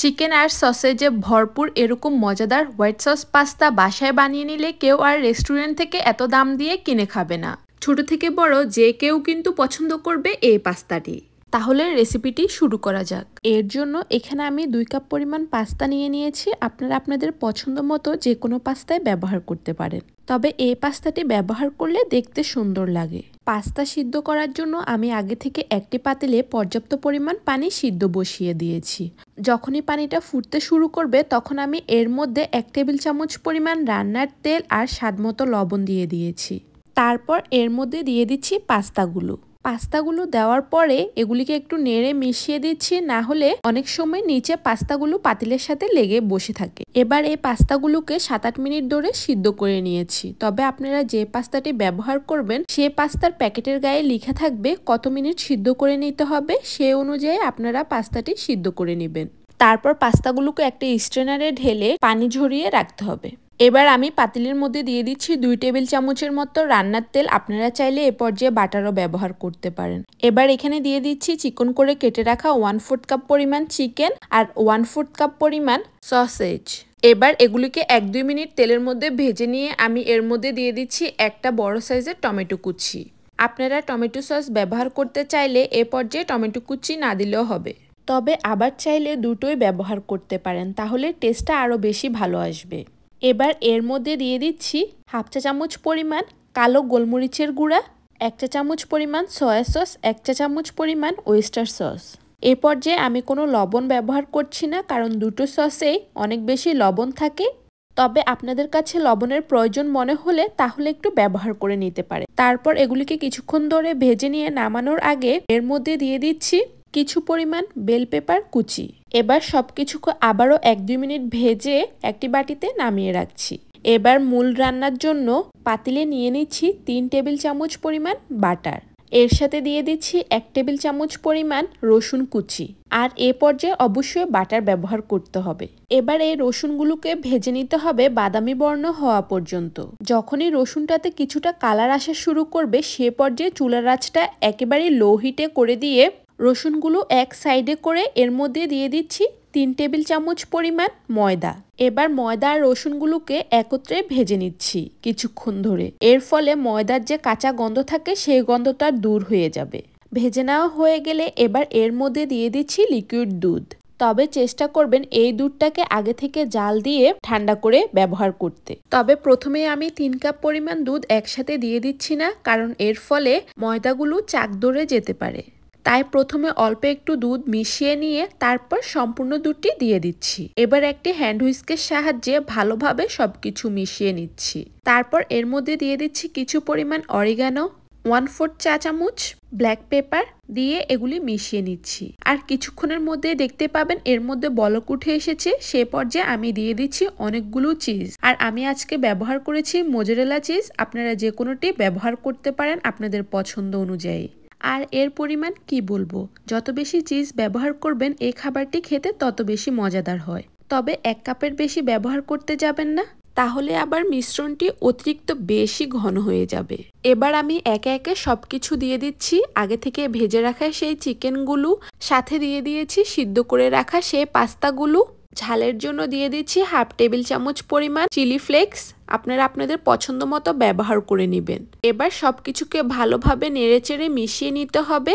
Chicken আর সসেজে ভরপুর এরকম মজাদার হোয়াইট সস পাস্তা বাসায় বানিয়ে নিলে কেউ আর রেস্টুরেন্ট থেকে এত দাম দিয়ে কিনে খাবে না। ছোট থেকে বড় যে কেউ কিন্তু পছন্দ করবে এই পাস্তাটি। তাহলে রেসিপিটি শুরু করা যাক। এর জন্য এখানে আমি 2 কাপ পরিমাণ পাস্তা নিয়ে নিয়েছি। আপনারা আপনাদের পছন্দ মতো যে কোনো পাস্তায় ব্যবহার করতে পারেন, তবে এই পাস্তাটি ব্যবহার করলে দেখতে সুন্দর লাগে। পাস্তা সিদ্ধ করার জন্য আমি আগে থেকে একটি পাতিলে পর্যাপ্ত পরিমাণ পানি সিদ্ধ বসিয়ে দিয়েছি। যখনই পানিটা ফুটতে শুরু করবে তখন আমি এর মধ্যে 1 টেবিল চামচ পরিমাণ রান্নার তেল আর স্বাদমতো লবণ দিয়ে দিয়েছি। তারপর এর মধ্যে দিয়ে দিচ্ছি পাস্তাগুলো দেওয়ার পরে এগুলিকে একটু নেড়ে মিশিয়ে দিচ্ছি, না হলে অনেক সময় নিচে পাস্তাগুলো পাতিলের সাথে লেগে বসে থাকে। এবার এই পাস্তাগুলোকে 7-8 মিনিট ধরে সিদ্ধ করে নিয়েছি। তবে আপনারা যে পাস্তাটি ব্যবহার করবেন সে পাস্তার প্যাকেটের গায়ে লেখা থাকবে কত মিনিট সিদ্ধ করে নিতে হবে, সে অনুযায়ী আপনারা পাস্তাটি সিদ্ধ করে নেবেন। তারপর পাস্তাগুলোকে একটা স্ট্রেনারে ঢেলে পানি ঝরিয়ে রাখতে হবে। এবার আমি পাতিলের মধ্যে দিয়ে দিচ্ছি 2 টেবিল চামচের মতো রান্নার তেল। আপনারা চাইলে এ পর্যায়ে বাটারও ব্যবহার করতে পারেন। এবার এখানে দিয়ে দিচ্ছি চিকন করে কেটে রাখা 1/4 কাপ পরিমাণ চিকেন আর 1/4 কাপ পরিমাণ সসেজ। এবার এগুলিকে 1-2 মিনিট তেলের মধ্যে ভেজে নিয়ে আমি এর মধ্যে দিয়ে দিচ্ছি একটা বড় সাইজের টমেটো কুচি। আপনারা টমেটো সস ব্যবহার করতে চাইলে এ পর্যায়ে টমেটো কুচি না দিলেও হবে, তবে আবার চাইলে দুটোই ব্যবহার করতে পারেন, তাহলে টেস্টটা আরও বেশি ভালো আসবে। এবার এর মধ্যে দিয়ে দিচ্ছি 1/2 চা চামচ পরিমাণ কালো গোলমরিচের গুঁড়া, 1 চা চামচ পরিমাণ সয়া সস, 1 চা চামচ পরিমাণ ওয়েস্টার সস। এ পর্যায়ে আমি কোনো লবণ ব্যবহার করছি না, কারণ দুটো সসেই অনেক বেশি লবণ থাকে। তবে আপনাদের কাছে লবণের প্রয়োজন মনে হলে তাহলে একটু ব্যবহার করে নিতে পারে। তারপর এগুলিকে কিছুক্ষণ ধরে ভেজে নিয়ে নামানোর আগে এর মধ্যে দিয়ে দিচ্ছি কিছু পরিমাণ বেল পেপার কুচি। এবার সবকিছুকে আবারও 1-2 মিনিট ভেজে একটি বাটিতে নামিয়ে রাখছি। এবার মূল রান্নার জন্য পাতিলে নিয়ে নিচ্ছি 3 টেবিল চামচ পরিমাণ বাটার। এর সাথে দিয়ে দিচ্ছি 1 টেবিল চামচ পরিমাণ রসুন কুচি। আর এ পর্যায়ে অবশ্যই বাটার ব্যবহার করতে হবে। এবার এই রসুনগুলোকে ভেজে নিতে হবে বাদামি বর্ণ হওয়া পর্যন্ত। যখনই রসুনটাতে কিছুটা কালার আসা শুরু করবে সে পর্যায়ে চুলার আঁচটা একেবারে লো হিটে করে দিয়ে রসুনগুলো এক সাইডে করে এর মধ্যে দিয়ে দিচ্ছি 3 টেবিল চামচ পরিমাণ ময়দা। এবার ময়দা আর রসুনগুলোকে একত্রে ভেজে নিচ্ছি কিছুক্ষণ ধরে। এর ফলে ময়দার যে কাঁচা গন্ধ থাকে সেই গন্ধটা দূর হয়ে যাবে। ভেজে নেওয়া হয়ে গেলে এবার এর মধ্যে দিয়ে দিচ্ছি লিকুইড দুধ। তবে চেষ্টা করবেন এই দুধটাকে আগে থেকে জাল দিয়ে ঠান্ডা করে ব্যবহার করতে। তবে প্রথমে আমি 3 কাপ পরিমাণ দুধ একসাথে দিয়ে দিচ্ছি না, কারণ এর ফলে ময়দাগুলো চাক ধরে যেতে পারে। তাই প্রথমে অল্প একটু দুধ মিশিয়ে নিয়ে তারপর সম্পূর্ণ দুধটি দিয়ে দিচ্ছি। এবার একটি হ্যান্ড হুইস্কের সাহায্যে ভালোভাবে সবকিছু মিশিয়ে নিচ্ছি। তারপর এর মধ্যে দিয়ে দিচ্ছি কিছু পরিমাণ অরিগানো, 1/4 চা চামচ ব্ল্যাক পেপার দিয়ে এগুলি মিশিয়ে নিচ্ছি। আর কিছুক্ষণের মধ্যে দেখতে পাবেন এর মধ্যে বলক উঠে এসেছে। সে পর্যায়ে আমি দিয়ে দিচ্ছি অনেকগুলো চিজ। আর আমি আজকে ব্যবহার করেছি মোজারেলা চিজ। আপনারা যে কোনোটি ব্যবহার করতে পারেন আপনাদের পছন্দ অনুযায়ী। আর এর পরিমাণ কি বলবো, যত বেশি চিজ ব্যবহার করবেন এই খাবারটি খেতে তত বেশি মজাদার হয়। তবে 1 কাপের বেশি ব্যবহার করতে যাবেন না, তাহলে আবার মিশ্রণটি অতিরিক্ত বেশি ঘন হয়ে যাবে। এবার আমি একে একে সবকিছু দিয়ে দিচ্ছি। আগে থেকে ভেজে রাখা সেই চিকেনগুলো, সাথে দিয়ে দিয়েছি সিদ্ধ করে রাখা সেই পাস্তাগুলো। ঝালের জন্য দিয়ে দিচ্ছি 1/2 টেবিল চামচ পরিমাণ চিলি ফ্লেক্স। আপনারা আপনাদের পছন্দ মতো ব্যবহার করে নেবেন। এবার সবকিছুকে ভালোভাবে নেড়েচেড়ে মিশিয়ে নিতে হবে।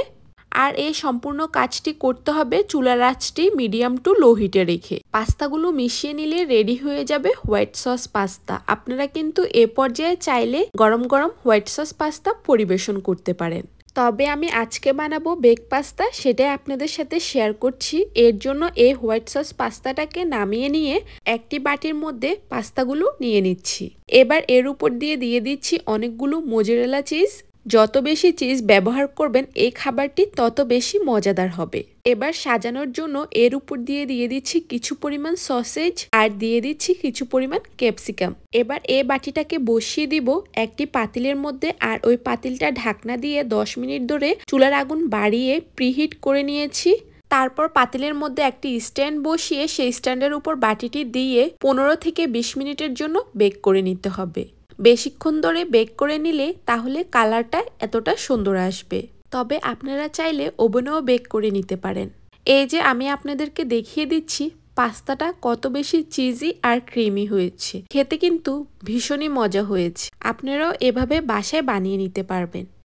আর এই সম্পূর্ণ কাজটি করতে হবে চুলার আঁচটি মিডিয়াম টু লো হিটে রেখে। পাস্তাগুলো মিশিয়ে নিলে রেডি হয়ে যাবে হোয়াইট সস পাস্তা। আপনারা কিন্তু এ পর্যায়ে চাইলে গরম গরম হোয়াইট সস পাস্তা পরিবেশন করতে পারেন। তবে আমি আজকে বানাবো বেক পাস্তা, সেটাই আপনাদের সাথে শেয়ার করছি। এর জন্য এই হোয়াইট সস পাস্তাটাকে নামিয়ে নিয়ে একটি বাটির মধ্যে পাস্তাগুলো নিয়ে নিচ্ছি। এবার এর উপর দিয়ে দিচ্ছি অনেকগুলো মোজারেলা চিজ। যত বেশি চিজ ব্যবহার করবেন এই খাবারটি তত বেশি মজাদার হবে। এবার সাজানোর জন্য এর উপর দিয়ে দিচ্ছি কিছু পরিমাণ সসেজ আর দিয়ে দিচ্ছি কিছু পরিমাণ ক্যাপসিকাম। এবার এই বাটিটাকে বসিয়ে দিব একটি পাতিলের মধ্যে। আর ওই পাতিলটা ঢাকনা দিয়ে 10 মিনিট ধরে চুলার আগুন বাড়িয়ে প্রিহিট করে নিয়েছি। তারপর পাতিলের মধ্যে একটি স্ট্যান্ড বসিয়ে সেই স্ট্যান্ডের উপর বাটিটি দিয়ে 15 থেকে 20 মিনিটের জন্য বেক করে নিতে হবে। বেশিক্ষণ ধরে বেক করে নিলে তাহলে কালারটা এতটা সুন্দর আসবে। তবে আপনারা চাইলে ওভেনেও বেক করে নিতে পারেন। এই যে আমি আপনাদেরকে দেখিয়ে দিচ্ছি পাস্তাটা কত বেশি চিজি আর ক্রিমি হয়েছে। খেতে কিন্তু ভীষণই মজা হয়েছে। আপনারাও এভাবে বাসায় বানিয়ে নিতে পারবেন।